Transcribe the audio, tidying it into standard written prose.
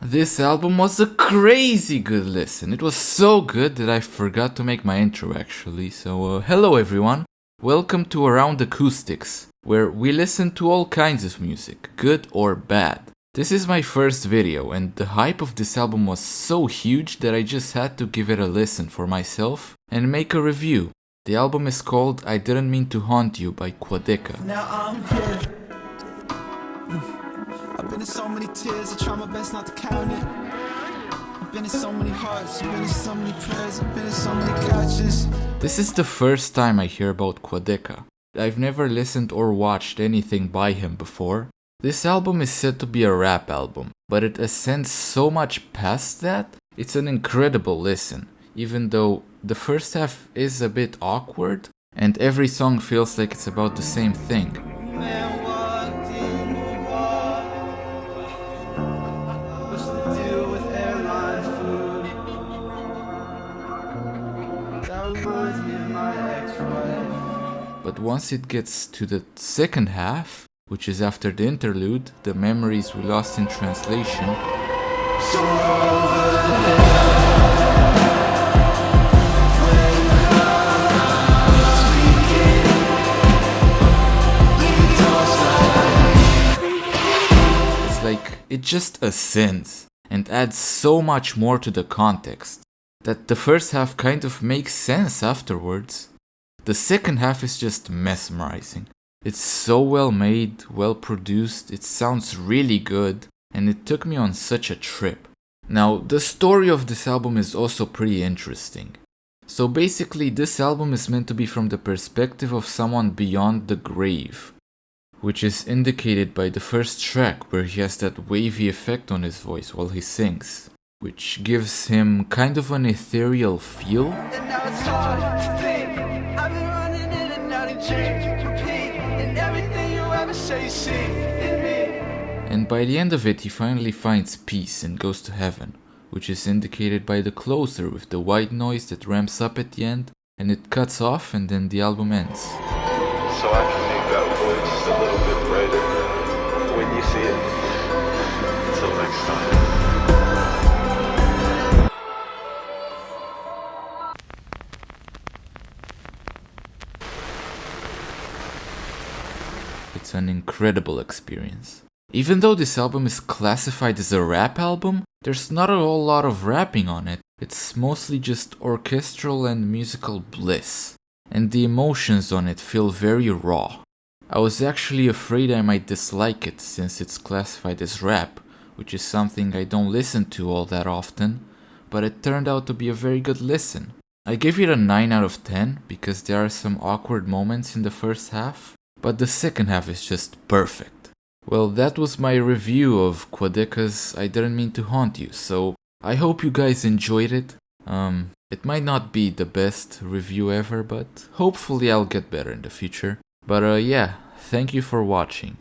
This album was a crazy good listen. It was so good that I forgot to make my intro actually. So hello everyone. Welcome to Around Acoustics, where we listen to all kinds of music, good or bad. This is my first video and the hype of this album was so huge that I just had to give it a listen for myself and make a review. The album is called I Didn't Mean to Haunt You by Quadeca. Now I'm here. I've been in so many tears, I try my best not to count it. I've been in so many hearts, I've been in so many prayers, I've been in so many couches. This is the first time I hear about Quadeca. I've never listened or watched anything by him before. This album is said to be a rap album, but it ascends so much past that, it's an incredible listen, even though the first half is a bit awkward, and every song feels like it's about the same thing. Man walked in the wall. What's the deal with airline food? That reminds me of my ex-wife. But once it gets to the second half, which is after the interlude, The Memories We Lost in Translation, So over there. it just ascends and adds so much more to the context that the first half kind of makes sense afterwards. The second half is just mesmerizing. It's so well made, well produced, it sounds really good, and it took me on such a trip. Now, the story of this album is also pretty interesting. So basically, this album is meant to be from the perspective of someone beyond the grave, which is indicated by the first track where he has that wavy effect on his voice while he sings, which gives him kind of an ethereal feel. And now it's hard to think. I've been running in and out of dreams, repeat, and everything you ever say you see in me. And by the end of it, he finally finds peace and goes to heaven, which is indicated by the closer with the white noise that ramps up at the end, and it cuts off and then the album ends. So I can make that voice a little bit brighter when you see it. Until next time. It's an incredible experience. Even though this album is classified as a rap album, there's not a whole lot of rapping on it. It's mostly just orchestral and musical bliss. And the emotions on it feel very raw. I was actually afraid I might dislike it since it's classified as rap, which is something I don't listen to all that often, but it turned out to be a very good listen. I give it a 9 out of 10 because there are some awkward moments in the first half, but the second half is just perfect. Well, that was my review of Quadeca's I Didn't Mean to Haunt You, so I hope you guys enjoyed it. It might not be the best review ever, but hopefully I'll get better in the future. But yeah, thank you for watching.